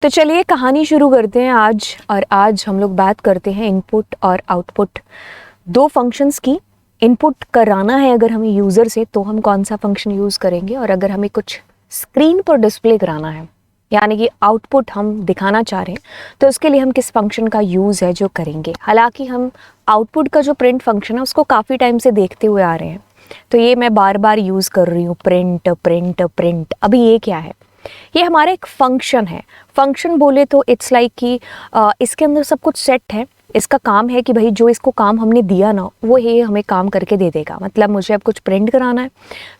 तो चलिए कहानी शुरू करते हैं आज हम लोग बात करते हैं इनपुट और आउटपुट दो फंक्शंस की। इनपुट कराना है अगर हमें यूज़र से तो हम कौन सा फंक्शन यूज़ करेंगे, और अगर हमें कुछ स्क्रीन पर डिस्प्ले कराना है यानी कि आउटपुट हम दिखाना चाह रहे हैं तो उसके लिए हम किस फंक्शन का यूज़ है जो करेंगे। हालांकि हम आउटपुट का जो प्रिंट फंक्शन है उसको काफ़ी टाइम से देखते हुए आ रहे हैं, तो ये मैं बार बार यूज़ कर रही हूँ, प्रिंट प्रिंट प्रिंट। अभी ये क्या है? ये हमारा एक फंक्शन है। फंक्शन बोले तो इट्स लाइक कि इसके अंदर सब कुछ सेट है। इसका काम है कि भाई जो इसको काम हमने दिया ना वो ये हमें काम करके दे देगा। मतलब मुझे अब कुछ प्रिंट कराना है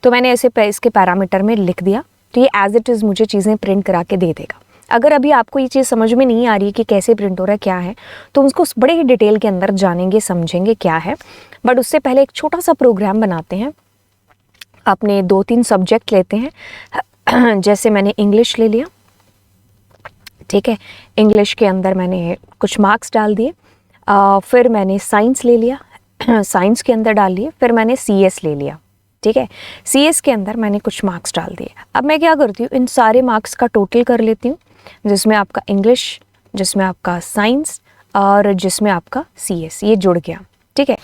तो मैंने ऐसे इसके पैरामीटर में लिख दिया तो ये एज इट इज़ मुझे चीज़ें प्रिंट करा के दे देगा। अगर अभी आपको ये चीज़ समझ में नहीं आ रही कि कैसे प्रिंट हो रहा है क्या है तो उसको बड़े ही डिटेल के अंदर जानेंगे समझेंगे क्या है। बट उससे पहले एक छोटा सा प्रोग्राम बनाते हैं। अपने 2-3 सब्जेक्ट लेते हैं। जैसे मैंने इंग्लिश ले लिया, ठीक है। इंग्लिश के अंदर मैंने कुछ मार्क्स डाल दिए। फिर मैंने साइंस ले लिया, साइंस के अंदर डाल लिए। फिर मैंने सीएस ले लिया, ठीक है। सीएस के अंदर मैंने कुछ मार्क्स डाल दिए। अब मैं क्या करती हूँ, इन सारे मार्क्स का टोटल कर लेती हूँ, जिसमें आपका इंग्लिश, जिसमें आपका साइंस और जिसमें आपका सीएस, ये जुड़ गया, ठीक है।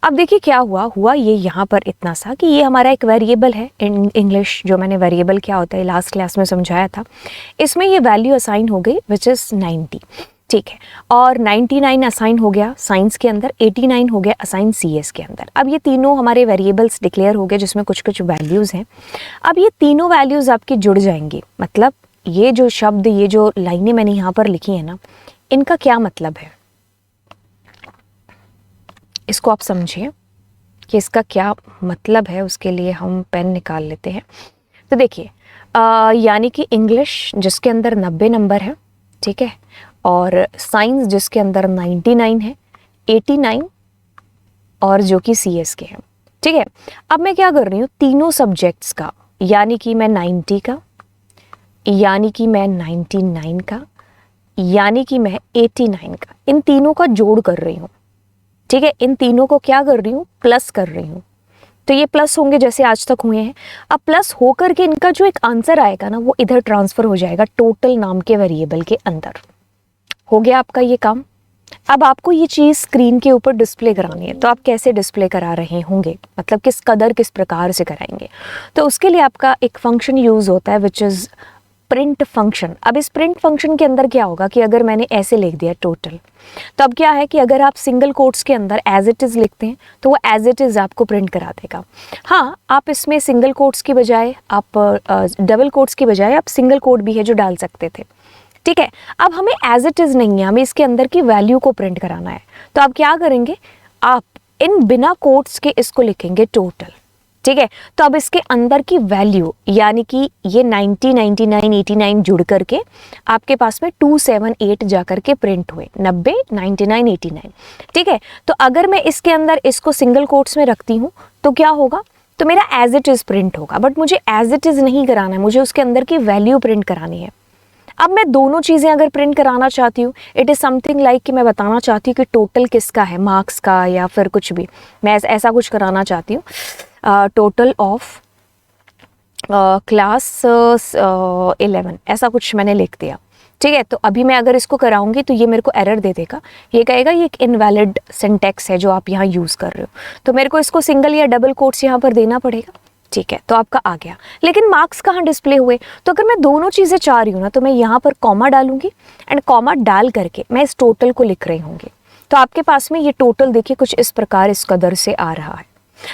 अब देखिए क्या हुआ ये यहाँ पर इतना सा कि ये हमारा एक वेरिएबल है। इंग्लिश जो मैंने वेरिएबल क्या होता है लास्ट क्लास में समझाया था, इसमें ये वैल्यू असाइन हो गई विच इज़ 90, ठीक है। और 99 असाइन हो गया साइंस के अंदर, 89 हो गया असाइन सीएस के अंदर। अब ये तीनों हमारे वेरिएबल्स डिक्लेयर हो गए जिसमें कुछ कुछ वैल्यूज़ हैं। अब ये तीनों वैल्यूज़ आपकी जुड़ जाएंगी। मतलब ये जो शब्द, ये जो लाइनें मैंने यहाँ पर लिखी है ना, इनका क्या मतलब है इसको आप समझिए कि इसका क्या मतलब है। उसके लिए हम पेन निकाल लेते हैं। तो देखिए यानी कि इंग्लिश जिसके अंदर 90 नंबर है, ठीक है, और साइंस जिसके अंदर 99 है, 89 और जो कि सीएस के हैं, ठीक है। अब मैं क्या कर रही हूँ, तीनों सब्जेक्ट्स का यानी कि मैं 90 का, यानी कि मैं 99 का, यानी कि मैं 89 का, इन तीनों का जोड़ कर रही हूँ, ठीक है। इन तीनों को क्या कर रही हूँ, प्लस कर रही हूँ। तो ये प्लस होंगे जैसे आज तक हुए हैं। अब प्लस होकर के इनका जो एक आंसर आएगा ना वो इधर ट्रांसफर हो जाएगा टोटल नाम के वेरिएबल के अंदर। हो गया आपका ये काम। अब आपको ये चीज़ स्क्रीन के ऊपर डिस्प्ले करानी है तो आप कैसे डिस्प्ले करा रहे होंगे, मतलब किस कदर किस प्रकार से कराएंगे। तो उसके लिए आपका एक फंक्शन यूज़ होता है विच इज़ प्रिंट फंक्शन। अब इस प्रिंट फंक्शन के अंदर क्या होगा कि अगर मैंने ऐसे लिख दिया टोटल, तो अब क्या है कि अगर आप सिंगल कोट्स के अंदर एज इट इज़ लिखते हैं तो वो एज इट इज़ आपको प्रिंट करा देगा। हाँ, आप इसमें सिंगल कोट्स की बजाय आप डबल कोट्स की बजाय आप सिंगल कोट भी है जो डाल सकते थे, ठीक है। अब हमें एज इट इज़ नहीं है, हमें इसके अंदर की वैल्यू को प्रिंट कराना है। तो आप क्या करेंगे, आप इन बिना कोट्स के इसको लिखेंगे टोटल, ठीक है। तो अब इसके अंदर की वैल्यू यानी कि ये 90, 99, 89 जुड़ करके आपके पास में 278 जा करके प्रिंट हुए, 90, 99, 89, ठीक है। तो अगर मैं इसके अंदर इसको सिंगल कोट्स में रखती हूँ तो क्या होगा, तो मेरा एज इट इज़ प्रिंट होगा। बट मुझे एज इट इज़ नहीं कराना है, मुझे उसके अंदर की वैल्यू प्रिंट करानी है। अब मैं दोनों चीज़ें अगर प्रिंट कराना चाहती हूँ, इट इज़ समथिंग लाइक कि मैं बताना चाहती हूँ कि टोटल किसका है, मार्क्स का या फिर कुछ भी, मैं ऐसा कुछ कराना चाहती हूँ। टोटल ऑफ क्लास 11 ऐसा कुछ मैंने लिख दिया, ठीक है। तो अभी मैं अगर इसको कराऊंगी तो ये मेरे को एरर दे देगा, ये कहेगा ये एक इनवैलिड सिंटैक्स है जो आप यहाँ यूज़ कर रहे हो। तो मेरे को इसको सिंगल या डबल कोट्स यहाँ पर देना पड़ेगा, ठीक है। तो आपका आ गया। लेकिन मार्क्स कहाँ डिस्प्ले हुए, तो अगर मैं दोनों चीज़ें चाह रही हूँ ना तो मैं यहाँ पर कॉमा डालूंगी एंड कॉमा डाल करके मैं इस टोटल को लिख रही होंगी। तो आपके पास में ये टोटल देखिए कुछ इस प्रकार इस कदर से आ रहा है।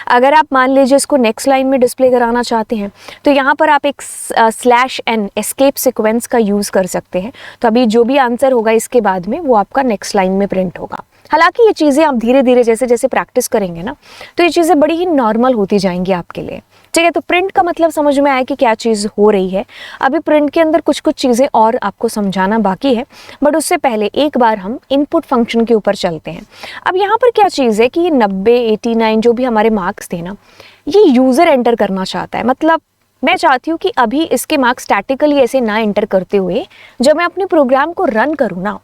अगर आप मान लीजिए इसको नेक्स्ट लाइन में डिस्प्ले कराना चाहते हैं तो यहाँ पर आप एक /n एस्केप सीक्वेंस का यूज़ कर सकते हैं। तो अभी जो भी आंसर होगा इसके बाद में वो आपका नेक्स्ट लाइन में प्रिंट होगा। हालांकि ये चीज़ें आप धीरे धीरे जैसे जैसे प्रैक्टिस करेंगे ना तो ये चीज़ें बड़ी ही नॉर्मल होती जाएंगी आपके लिए, ठीक है। तो प्रिंट का मतलब समझ में आया कि क्या चीज़ हो रही है। अभी प्रिंट के अंदर कुछ कुछ चीज़ें और आपको समझाना बाकी है, बट उससे पहले एक बार हम इनपुट फंक्शन के ऊपर चलते हैं। अब यहाँ पर क्या चीज़ है कि ये 90, 89 जो भी हमारे मार्क्स थे ना, ये यूज़र एंटर करना चाहता है। मतलब मैं चाहती हूँ कि अभी इसके मार्क्स स्टैटिकली ऐसे ना एंटर करते हुए जब मैं अपने प्रोग्राम को रन करूँ ना,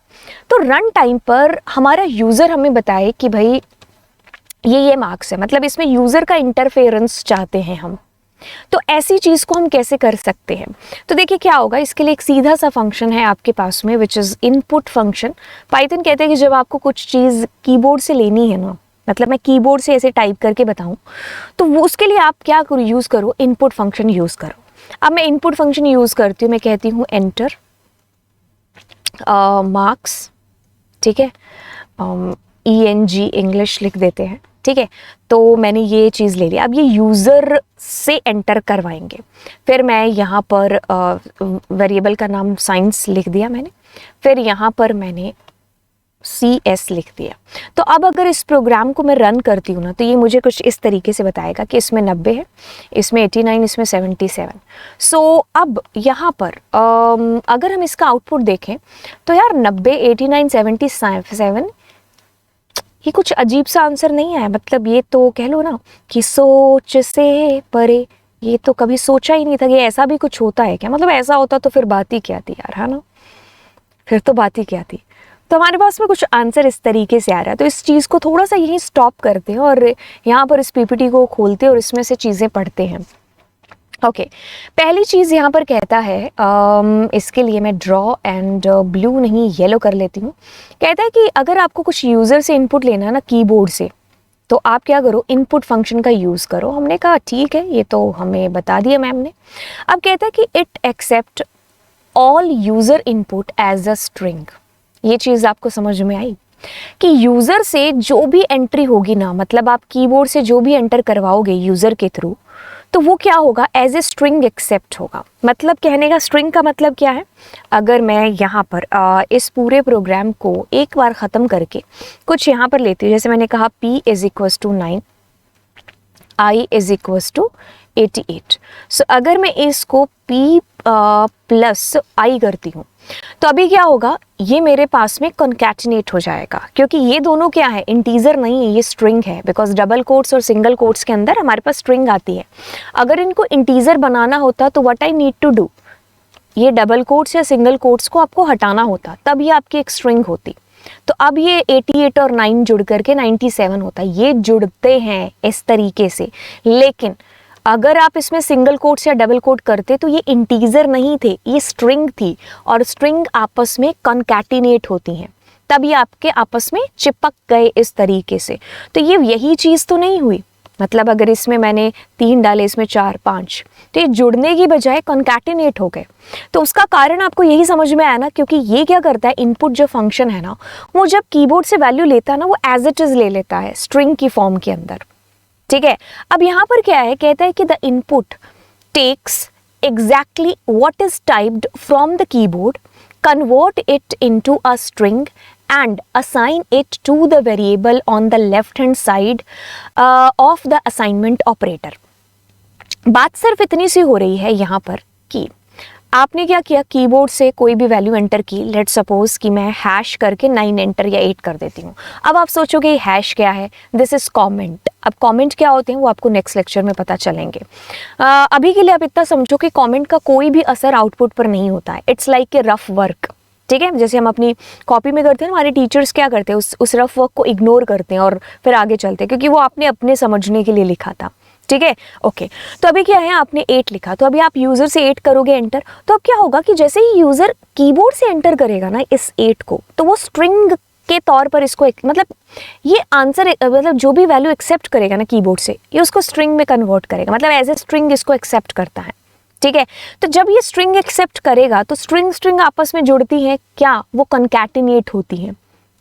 तो रन टाइम पर हमारा यूज़र हमें बताए कि भाई ये मार्क्स है। मतलब इसमें यूज़र का इंटरफेरेंस चाहते हैं हम, तो ऐसी चीज़ को हम कैसे कर सकते हैं? तो देखिए क्या होगा, इसके लिए एक सीधा सा फंक्शन है आपके पास में which is input function. Python कहते हैं कि जब आपको कुछ चीज़ कीबोर्ड से लेनी है ना, मतलब मैं कीबोर्ड से ऐसे टाइप करके बताऊं, तो वो उसके लिए आप क्या करो, यूज़ करो, इनपुट फंक्शन यूज़ करो। अब मैं इनपुट फंक्शन यूज़ करती हूँ, मैं कहती हूँ एंटर मार्क्स, ठीक है, ENG इंग्लिश लिख देते हैं, ठीक है। तो मैंने ये चीज़ ले ली। अब ये यूज़र से एंटर करवाएंगे। फिर मैं यहाँ पर वेरिएबल का नाम साइंस लिख दिया मैंने, फिर यहाँ पर मैंने CS लिख दिया। तो अब अगर इस प्रोग्राम को मैं रन करती हूँ ना, तो ये मुझे कुछ इस तरीके से बताएगा कि इसमें 90 है, इसमें 89, इसमें 77। सो अब यहाँ पर अगर हम इसका आउटपुट देखें तो यार 90, 89, 77 ये कुछ अजीब सा आंसर नहीं आया। मतलब ये तो कह लो ना कि सोच से परे, ये तो कभी सोचा ही नहीं था कि ऐसा भी कुछ होता है क्या। मतलब ऐसा होता तो फिर बात ही क्या थी यार, है ना, फिर तो बात ही क्या थी। तो हमारे पास में कुछ आंसर इस तरीके से आ रहा है। तो इस चीज़ को थोड़ा सा यहीं स्टॉप करते हैं और यहाँ पर इस PPT को खोलते हैं और इसमें से चीज़ें पढ़ते हैं। ओके, पहली चीज़ यहाँ पर कहता है, इसके लिए मैं ड्रॉ एंड ब्लू नहीं येलो कर लेती हूँ। कहता है कि अगर आपको कुछ यूज़र से इनपुट लेना है ना कीबोर्ड से, तो आप क्या करो, इनपुट फंक्शन का यूज़ करो। हमने कहा ठीक है, ये तो हमें बता दिया मैम ने। अब कहता है कि it accept all user input as a string. ये चीज़ आपको समझ में आई कि यूज़र से जो भी एंट्री होगी ना, मतलब आप कीबोर्ड से जो भी एंटर करवाओगे यूज़र के थ्रू, तो वो क्या होगा, एज ए स्ट्रिंग एक्सेप्ट होगा। मतलब कहने का स्ट्रिंग का मतलब क्या है, अगर मैं यहाँ पर इस पूरे प्रोग्राम को एक बार ख़त्म करके कुछ यहाँ पर लेती हूँ, जैसे मैंने कहा P = 9, I = 88। सो अगर मैं इसको P + I करती हूँ, तो अभी क्या होगा, ये मेरे पास में कॉन्कैटिनेट हो जाएगा, क्योंकि ये दोनों क्या है, इंटीजर नहीं है, ये स्ट्रिंग है। बिकॉज डबल कोट्स और सिंगल कोट्स के अंदर हमारे पास स्ट्रिंग आती है। अगर इनको इंटीजर बनाना होता तो what I need to do, ये डबल कोट्स या सिंगल कोट्स को आपको हटाना होता, तब ये आपकी एक स्ट्रिंग होती। तो अब ये 88 और 9 जुड़ करके 97 होता है। ये जुड़ते हैं इस तरीके से। लेकिन अगर आप इसमें सिंगल कोट्स या डबल कोट करते तो ये इंटीजर नहीं थे, ये स्ट्रिंग थी, और स्ट्रिंग आपस में कॉन्कैटिनेट होती हैं, तब ये आपके आपस में चिपक गए इस तरीके से। तो ये यही चीज़ तो नहीं हुई। मतलब अगर इसमें मैंने 3 डाले, इसमें 4, 5, तो ये जुड़ने की बजाय कॉन्कैटिनेट हो गए। तो उसका कारण आपको यही समझ में आया ना, क्योंकि ये क्या करता है, इनपुट जो फंक्शन है ना, वो जब कीबोर्ड से वैल्यू लेता है ना, वो एज इट इज़ ले लेता है स्ट्रिंग की फॉर्म के अंदर। ठीक है, अब यहाँ पर क्या है, कहता है कि the input takes exactly what is typed from the keyboard, convert it into a string and assign it to the variable on the left hand side of the assignment operator। बात सिर्फ इतनी सी हो रही है यहाँ पर कि आपने क्या किया, कीबोर्ड से कोई भी वैल्यू एंटर की। लेट सपोज कि मैं हैश करके 9 एंटर या 8 कर देती हूँ। अब आप सोचोगे हैश क्या है, दिस इज कमेंट। अब कमेंट क्या होते हैं वो आपको नेक्स्ट लेक्चर में पता चलेंगे। अभी के लिए आप इतना समझो कि कमेंट का कोई भी असर आउटपुट पर नहीं होता है। It's like a rough work. ठीक है, जैसे हम अपनी कॉपी में करते हैं, हमारे टीचर्स क्या करते हैं, उस रफ वर्क को इग्नोर करते हैं और फिर आगे चलते हैं, क्योंकि वो आपने अपने समझने के लिए लिखा था। ठीक है, ओके। तो अभी क्या है, आपने 8 लिखा, तो अभी आप यूज़र से 8 करोगे एंटर, तो अब क्या होगा कि जैसे ही यूज़र कीबोर्ड से एंटर करेगा ना इस 8 को, तो वो स्ट्रिंग के तौर पर इसको मतलब ये आंसर, मतलब जो भी वैल्यू एक्सेप्ट करेगा ना कीबोर्ड से, ये उसको स्ट्रिंग में कन्वर्ट करेगा, मतलब एज ए स्ट्रिंग इसको एक्सेप्ट करता है। ठीक है, तो जब ये स्ट्रिंग एक्सेप्ट करेगा तो स्ट्रिंग आपस में जुड़ती हैं, क्या वो कॉन्कैटिनेट होती हैं।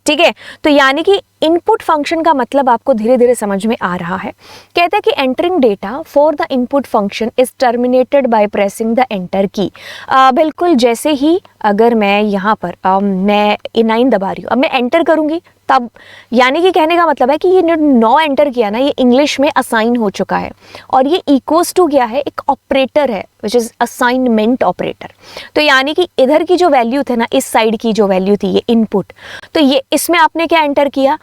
ठीक है, तो यानी कि इनपुट फंक्शन का मतलब आपको धीरे धीरे समझ में आ रहा है। कहते हैं कि entering data for the input function is terminated by pressing the enter की। बिल्कुल जैसे ही अगर मैं यहाँ पर मैं A9 दबा रही हूँ, अब मैं एंटर करूँगी तब, यानी कि कहने का मतलब है कि ये 9 एंटर किया ना, ये इंग्लिश में असाइन हो चुका है, और ये इक्वल्स टू क्या है, एक ऑपरेटर है विच इज़ असाइनमेंट ऑपरेटर। तो यानी कि इधर की जो वैल्यू थे ना, इस साइड की जो वैल्यू थी ये इनपुट, तो ये इसमें आपने क्या एंटर किया,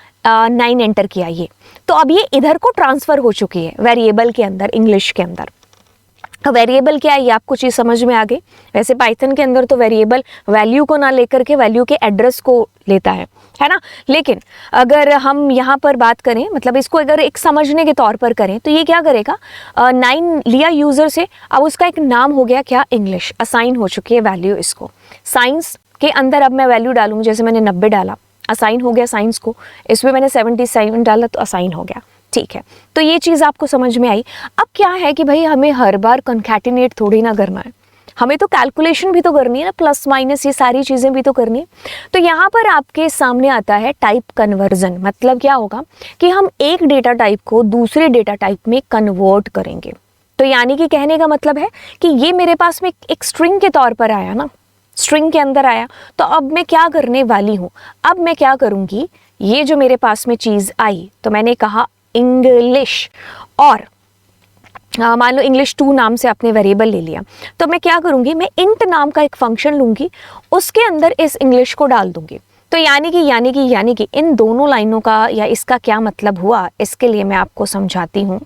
9 एंटर किया ये, तो अब ये इधर को ट्रांसफ़र हो चुकी है वेरिएबल के अंदर, इंग्लिश के अंदर। वेरिएबल क्या है ये आपको चीज़ समझ में आ गई। वैसे पाइथन के अंदर तो वेरिएबल वैल्यू को ना लेकर के वैल्यू के एड्रेस को लेता है ना। लेकिन अगर हम यहाँ पर बात करें, मतलब इसको अगर एक समझने के तौर पर करें, तो ये क्या करेगा, 9 लिया यूज़र से, अब उसका एक नाम हो गया क्या, इंग्लिश, असाइन हो चुकी है वैल्यू इसको। साइंस के अंदर अब मैं वैल्यू डालूंगी, जैसे मैंने 90 डाला, असाइन हो गया साइंस को। इसमें मैंने 77 डाला तो असाइन हो गया, ठीक है। तो ये चीज़ आपको समझ में आई। अब क्या है कि भाई हमें हर बार कॉन्कैटिनेट थोड़ी ना करना है, हमें तो कैलकुलेशन भी तो करनी है ना, प्लस माइनस ये सारी चीज़ें भी तो करनी है। तो यहाँ पर आपके सामने आता है टाइप कन्वर्जन। मतलब क्या होगा कि हम एक डेटा टाइप को दूसरे डेटा टाइप में कन्वर्ट करेंगे। तो यानी कि कहने का मतलब है कि ये मेरे पास में एक स्ट्रिंग के तौर पर आया ना, स्ट्रिंग के अंदर आया, तो अब मैं क्या करने वाली हूँ, अब मैं क्या करूँगी, ये जो मेरे पास में चीज़ आई, तो मैंने कहा इंग्लिश, और मान लो इंग्लिश 2 नाम से आपने वेरिएबल ले लिया, तो मैं क्या करूँगी, मैं इंट नाम का एक फंक्शन लूँगी, उसके अंदर इस इंग्लिश को डाल दूँगी। तो यानी कि इन दोनों लाइनों का या इसका क्या मतलब हुआ, इसके लिए मैं आपको समझाती हूँ।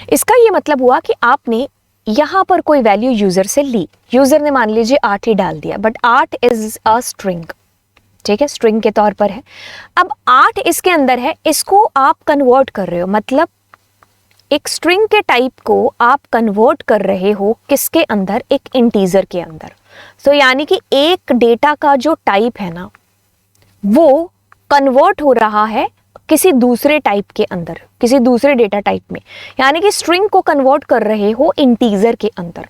इसका ये मतलब हुआ कि आपने यहाँ पर कोई वैल्यू यूज़र से ली, यूज़र ने मान लीजिए 8 ही डाल दिया, बट 8 इज़ अ स्ट्रिंग, ठीक है, स्ट्रिंग के तौर पर है। अब 8 इसके अंदर है, इसको आप कन्वर्ट कर रहे हो, मतलब एक स्ट्रिंग के टाइप को आप कन्वर्ट कर रहे हो किसके अंदर, एक इंटीजर के अंदर। सो यानी कि एक डेटा का जो टाइप है ना, वो कन्वर्ट हो रहा है किसी दूसरे टाइप के अंदर, किसी दूसरे डेटा टाइप में, यानी कि स्ट्रिंग को कन्वर्ट कर रहे हो इंटीजर के अंदर।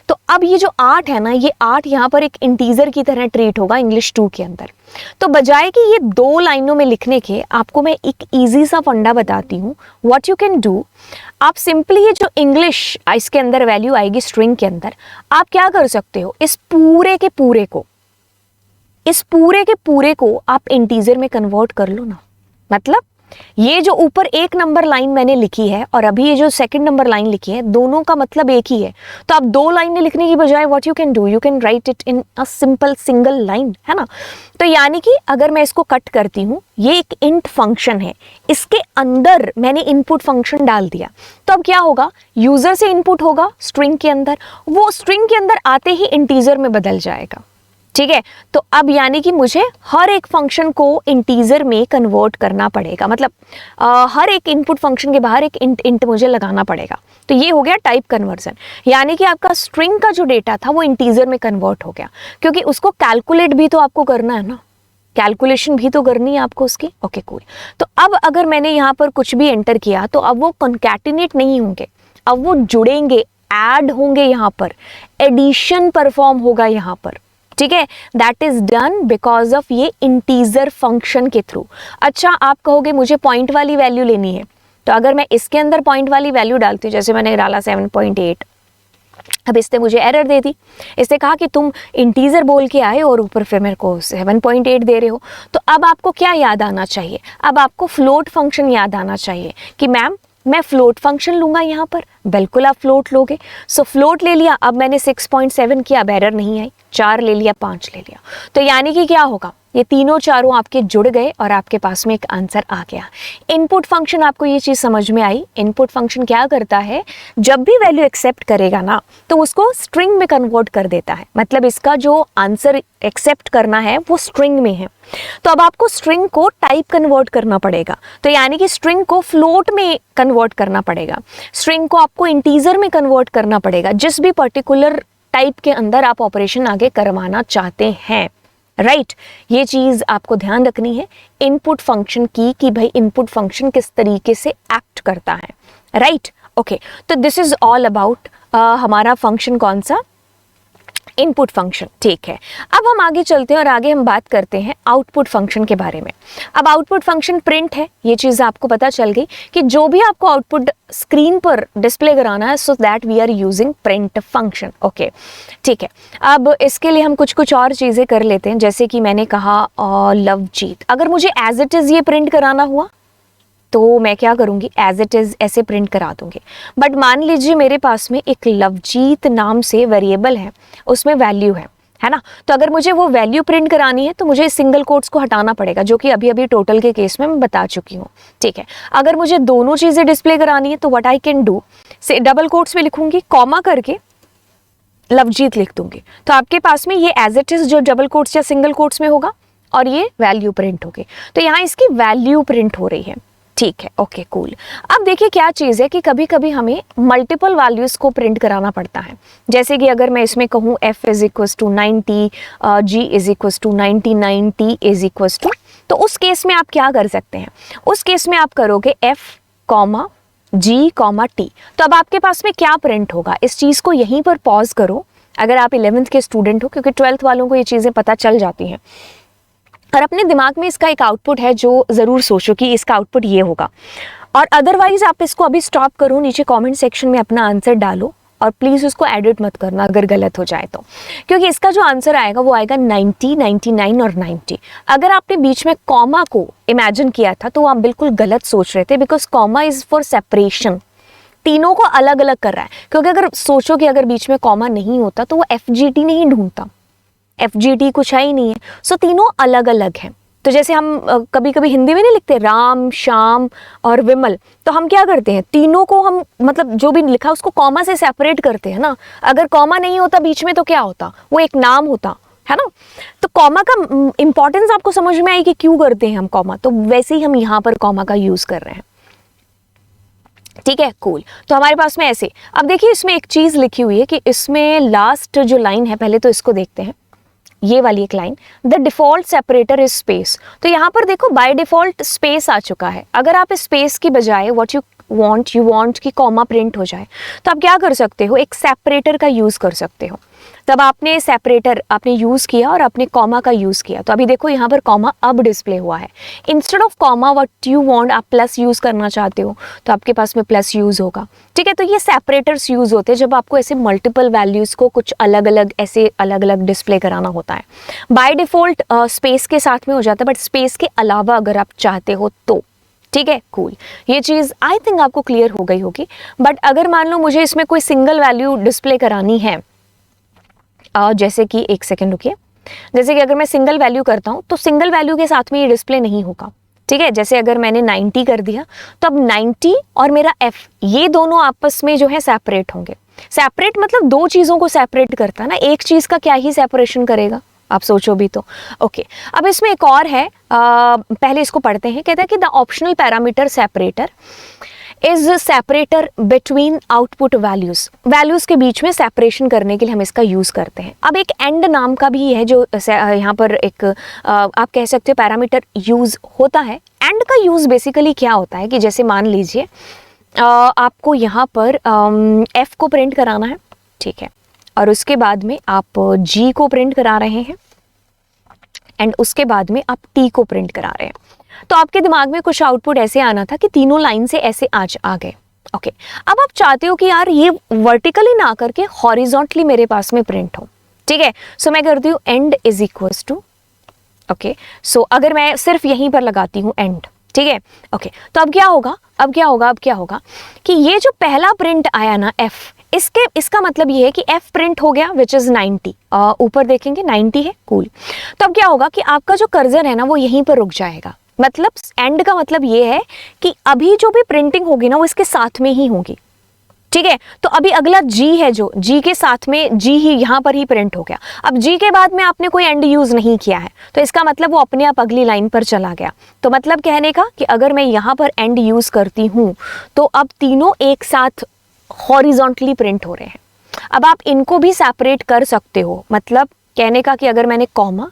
तो अब ये जो 8 है ना, ये 8 यहाँ पर एक इंटीजर की तरह ट्रीट होगा इंग्लिश 2 के अंदर। तो बजाय कि ये 2 लाइनों में लिखने के, आपको मैं एक इजी सा फंडा बताती हूँ। व्हाट यू कैन डू, आप सिंपली ये जो इंग्लिश इसके अंदर वैल्यू आएगी स्ट्रिंग के अंदर, आप क्या कर सकते हो, इस पूरे के पूरे को आप इंटीजर में कन्वर्ट कर लो ना। मतलब ये जो ऊपर 1 नंबर लाइन मैंने लिखी है और अभी ये जो 2nd नंबर लाइन लिखी है, दोनों का मतलब एक ही है। तो आप 2 लाइनें लिखने की बजाय what you can do, you can write it in a simple single line, है ना। तो यानी कि अगर मैं इसको कट करती हूँ, ये एक इंट फंक्शन है, इसके अंदर मैंने इनपुट फंक्शन डाल दिया, तो अब क्या होगा, यूजर से इनपुट होगा स्ट्रिंग के अंदर, वो स्ट्रिंग के अंदर आते ही इंटीजर में बदल जाएगा, ठीक है। तो अब यानी कि मुझे हर एक फंक्शन को इंटीजर में कन्वर्ट करना पड़ेगा, मतलब हर एक इनपुट फंक्शन के बाहर एक इंट मुझे लगाना पड़ेगा। तो ये हो गया टाइप कन्वर्जन, यानी कि आपका स्ट्रिंग का जो डेटा था वो इंटीजर में कन्वर्ट हो गया, क्योंकि उसको कैलकुलेट भी तो आपको करना है ना, कैलकुलेशन भी तो करनी है आपको उसकी। Okay cool. तो अब अगर मैंने यहाँ पर कुछ भी एंटर किया, तो अब वो कॉन्कैटिनेट नहीं होंगे, अब वो जुड़ेंगे, ऐड होंगे, यहाँ पर एडिशन परफॉर्म होगा यहाँ पर, ठीक है। That is done because of ये इंटीजर फंक्शन के थ्रू। अच्छा, आप कहोगे मुझे पॉइंट वाली वैल्यू लेनी है, तो अगर मैं इसके अंदर पॉइंट वाली वैल्यू डालती हूँ, जैसे मैंने डाला 7.8, अब इसने मुझे एरर दे दी, इसने कहा कि तुम इंटीजर बोल के आए और ऊपर फिर मेरे को 7.8 दे रहे हो। तो अब आपको क्या याद आना चाहिए, अब आपको फ्लोट फंक्शन याद आना चाहिए कि मैम मैं फ्लोट फंक्शन लूंगा यहाँ पर। बिल्कुल आप फ्लोट लोगे। सो फ्लोट ले लिया, अब मैंने 6.7 किया, अब एरर नहीं आई, 4 ले लिया, 5 ले लिया। तो यानी कि क्या होगा, ये तीनों चारों आपके जुड़ गए और आपके पास में एक आंसर आ गया। इनपुट फंक्शन, आपको ये चीज़ समझ में आई। इनपुट फंक्शन क्या करता है, जब भी वैल्यू एक्सेप्ट करेगा ना, तो उसको स्ट्रिंग में कन्वर्ट कर देता है, मतलब इसका जो आंसर एक्सेप्ट करना है वो स्ट्रिंग में है। तो अब आपको स्ट्रिंग को टाइप कन्वर्ट करना पड़ेगा, तो यानी कि स्ट्रिंग को फ्लोट में कन्वर्ट करना पड़ेगा, स्ट्रिंग को आपको इंटीजर में कन्वर्ट करना पड़ेगा, जिस भी पर्टिकुलर टाइप के अंदर आप ऑपरेशन आगे करवाना चाहते हैं, राइट। ये चीज़ आपको ध्यान रखनी है इनपुट फंक्शन की, कि भाई इनपुट फंक्शन किस तरीके से एक्ट करता है, राइट। ओके, तो दिस इज ऑल अबाउट हमारा फंक्शन कौन सा, इनपुट फंक्शन, ठीक है। अब हम आगे चलते हैं और आगे हम बात करते हैं आउटपुट फंक्शन के बारे में। अब आउटपुट फंक्शन प्रिंट है, ये चीज़ आपको पता चल गई कि जो भी आपको आउटपुट स्क्रीन पर डिस्प्ले कराना है, so that we are using print function, okay, ठीक है। अब इसके लिए हम कुछ और चीज़ें कर लेते हैं, जैसे कि मैंने कहा लवजीत, अगर मुझे एज इट इज़ ये प्रिंट कराना हुआ तो मैं क्या करूँगी, एज इट इज़ ऐसे प्रिंट करा दूँगी। बट मान लीजिए मेरे पास में एक लवजीत नाम से वेरिएबल है, उसमें वैल्यू है है ना। तो अगर मुझे वो वैल्यू प्रिंट करानी है तो मुझे इस सिंगल कोट्स को हटाना पड़ेगा, जो कि अभी अभी टोटल के केस में मैं बता चुकी हूँ, ठीक है। अगर मुझे दोनों चीज़ें डिस्प्ले करानी है तो व्हाट आई कैन डू, से डबल कोट्स में लिखूंगी, कॉमा करके लवजीत लिख दूंगी, तो आपके पास में ये एज इट इज जो डबल कोट्स या सिंगल कोट्स में होगा और ये वैल्यू प्रिंट होगी। तो यहाँ इसकी वैल्यू प्रिंट हो रही है, ठीक है, ओके कूल। अब देखिए क्या चीज़ है कि कभी कभी हमें मल्टीपल वैल्यूज़ को प्रिंट कराना पड़ता है। जैसे कि अगर मैं इसमें कहूँ f is equals to 90, g is equals to 99, t is equals to, तो उस केस में आप क्या कर सकते हैं, उस केस में आप करोगे f comma g comma t। तो अब आपके पास में क्या प्रिंट होगा, इस चीज़ को यहीं पर पॉज करो अगर आप 11th के स्टूडेंट हो, क्योंकि 12th वालों को ये चीज़ें पता चल जाती हैं, और अपने दिमाग में इसका एक आउटपुट है जो ज़रूर सोचो कि इसका आउटपुट ये होगा। और अदरवाइज आप इसको अभी स्टॉप करो, नीचे कमेंट सेक्शन में अपना आंसर डालो और प्लीज़ उसको एडिट मत करना अगर गलत हो जाए तो, क्योंकि इसका जो आंसर आएगा वो आएगा 90, 99 और 90। अगर आपने बीच में कॉमा को इमेजिन किया था तो आप बिल्कुल गलत सोच रहे थे, because comma is for separation, तीनों को अलग अलग कर रहा है। क्योंकि अगर सोचो कि अगर बीच में कॉमा नहीं होता तो वो FGT नहीं ढूंढता, FGT कुछ है ही नहीं है, सो तीनों अलग अलग हैं। तो जैसे हम कभी कभी हिंदी में नहीं लिखते राम, श्याम और विमल, तो हम क्या करते हैं, तीनों को हम मतलब जो भी लिखा उसको कॉमा से सेपरेट करते हैं ना। अगर कॉमा नहीं होता बीच में तो क्या होता, वो एक नाम होता है ना। तो कॉमा का इंपॉर्टेंस आपको समझ में आई कि क्यों करते हैं हम कॉमा, तो वैसे ही हम यहाँ पर कॉमा का यूज कर रहे हैं, ठीक है कूल। तो हमारे पास में ऐसे, अब देखिए इसमें एक चीज लिखी हुई है कि इसमें लास्ट जो लाइन है, पहले तो इसको देखते हैं, ये वाली एक line, the default separator is space. तो यहाँ पर देखो बाय डिफॉल्ट स्पेस आ चुका है। अगर आप स्पेस की बजाय व्हाट यू वांट कि कॉमा प्रिंट हो जाए, तो आप क्या कर सकते हो, एक सेपरेटर का यूज कर सकते हो। तब आपने सेपरेटर आपने यूज किया और आपने कॉमा का यूज किया, तो अभी देखो यहाँ पर कॉमा अब डिस्प्ले हुआ है। Instead of comma what you want, आप प्लस यूज करना चाहते हो तो आपके पास में प्लस यूज होगा, ठीक है। तो ये सेपरेटर्स यूज होते हैं जब आपको ऐसे मल्टीपल वैल्यूज को कुछ अलग अलग ऐसे अलग अलग डिस्प्ले कराना होता है। बाय डिफॉल्ट स्पेस के साथ में हो जाता है, बट स्पेस के अलावा अगर आप चाहते हो तो, ठीक है कूल। ये चीज़ आई थिंक आपको क्लियर हो गई होगी। बट अगर मान लो मुझे इसमें कोई सिंगल वैल्यू डिस्प्ले करानी है, जैसे कि एक सेकेंड रुकिए, जैसे कि अगर मैं सिंगल वैल्यू करता हूँ तो सिंगल वैल्यू के साथ में ये डिस्प्ले नहीं होगा, ठीक है। जैसे अगर मैंने 90 कर दिया तो अब 90 और मेरा f ये दोनों आपस में जो है सेपरेट होंगे। सेपरेट मतलब दो चीज़ों को सेपरेट करता है ना, एक चीज़ का क्या ही सेपरेशन करेगा, आप सोचो भी तो। ओके अब इसमें एक और है, पहले इसको पढ़ते हैं। कहता है कि the optional parameter separator is separator between output values, values के बीच में सेपरेशन करने के लिए हम इसका यूज करते हैं। अब एक एंड नाम का भी है जो यहाँ पर एक आप कह सकते हो पैरामीटर यूज होता है। एंड का यूज बेसिकली क्या होता है कि जैसे मान लीजिए आपको यहाँ पर f को प्रिंट कराना है, ठीक है, और उसके बाद में आप g को प्रिंट करा रहे हैं एंड उसके बाद में आप t को प्रिंट करा रहे हैं। तो आपके दिमाग में कुछ आउटपुट ऐसे आना था कि तीनों लाइन से ऐसे आज आ गए, ओके। अब आप चाहते हो कि यार ये वर्टिकली ना करके हॉरिजॉन्टली मेरे पास में प्रिंट हो, ठीक है। सो मैं करती हूँ and is equals to, okay. So अगर मैं सिर्फ यहीं पर लगाती हूँ एंड, ठीक है, ओके। तो अब क्या होगा, अब क्या होगा कि ये जो पहला प्रिंट आया ना f, इसका मतलब ये है कि f प्रिंट हो गया विच इज 90, ऊपर देखेंगे 90 है, कूल। तो अब क्या होगा कि आपका जो कर्सर है ना वो यहीं पर रुक जाएगा। मतलब एंड का मतलब ये है कि अभी जो भी प्रिंटिंग होगी ना वो इसके साथ में ही होगी, ठीक है। तो अभी अगला g है, जो g के साथ में g ही यहाँ पर ही प्रिंट हो गया। अब g के बाद में आपने कोई एंड यूज नहीं किया है तो इसका मतलब वो अपने आप अगली लाइन पर चला गया। तो मतलब कहने का कि अगर मैं यहाँ पर एंड यूज करती हूँ तो अब तीनों एक साथ हॉरिजॉन्टली प्रिंट हो रहे हैं। अब आप इनको भी सेपरेट कर सकते हो, मतलब कहने का कि अगर मैंने कॉमा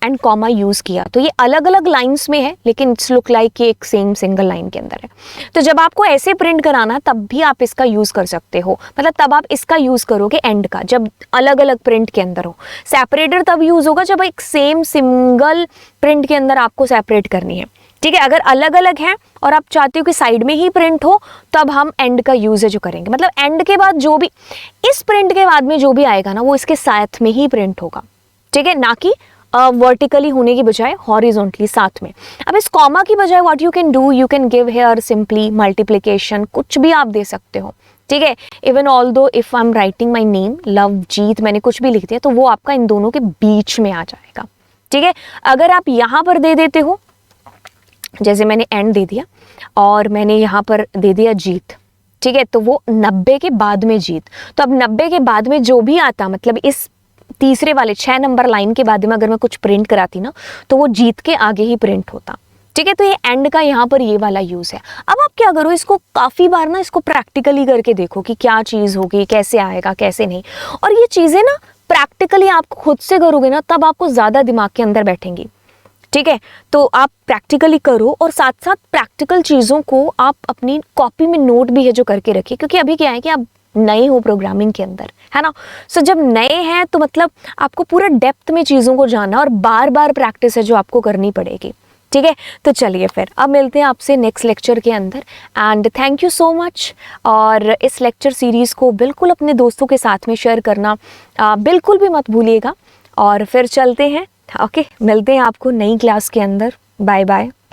एंड कॉमा यूज किया तो ये अलग अलग लाइंस में है लेकिन इट्स लुक लाइक कि एक सेम सिंगल लाइन के अंदर है। तो जब आपको ऐसे प्रिंट कराना तब भी आप इसका यूज कर सकते हो, मतलब तब आप इसका यूज करोगे एंड का जब अलग अलग प्रिंट के अंदर हो। सेपरेटर तब यूज होगा जब एक सेम सिंगल प्रिंट के अंदर आपको सेपरेट करनी है, ठीक है। अगर अलग अलग है और आप चाहते हो कि साइड में ही प्रिंट हो तब हम एंड का यूज जो करेंगे, मतलब एंड के बाद जो भी इस प्रिंट के बाद में जो भी आएगा ना वो इसके साथ में ही प्रिंट होगा, ठीक है, ना कि वर्टिकली होने की बजाय हॉरिजॉन्टली साथ में। अब इस कॉमा की बजाय what you can do, you can give here simply multiplication, कुछ भी आप दे सकते हो, ठीक है। Even although if I am writing my name Lovejeet, मैंने कुछ भी लिख दिया तो वो आपका इन दोनों के बीच में आ जाएगा, ठीक है। अगर आप यहाँ पर दे देते हो, जैसे मैंने एंड दे दिया और मैंने यहाँ पर दे दिया जीत, ठीक है, तो वो 90 के बाद में जीत, तो अब 90 के बाद में जो भी आता, मतलब इस तीसरे वाले 6 नंबर लाइन के बाद में अगर मैं कुछ प्रिंट कराती ना तो वो जीत के आगे ही प्रिंट होता, ठीक है। तो ये एंड का यहाँ पर ये वाला यूज है। अब आप क्या करो, इसको काफी बार ना इसको प्रैक्टिकली करके देखो कि क्या चीज होगी, कैसे आएगा, कैसे नहीं। और ये चीजें ना प्रैक्टिकली आप खुद से करोगे ना तब आपको ज्यादा दिमाग के अंदर बैठेंगी, ठीक है। तो आप प्रैक्टिकली करो और साथ साथ प्रैक्टिकल चीज़ों को आप अपनी कॉपी में नोट भी है जो करके रखिए, क्योंकि अभी क्या है कि आप नए हो प्रोग्रामिंग के अंदर, है ना। सो जब नए हैं तो मतलब आपको पूरा डेप्थ में चीज़ों को जानना और बार बार प्रैक्टिस है जो आपको करनी पड़ेगी, ठीक है। तो चलिए फिर अब मिलते हैं आपसे नेक्स्ट लेक्चर के अंदर and thank you so much. और इस लेक्चर सीरीज़ को बिल्कुल अपने दोस्तों के साथ में शेयर करना बिल्कुल भी मत भूलिएगा। और फिर चलते हैं, ओके, मिलते हैं आपको नई क्लास के अंदर। Bye bye.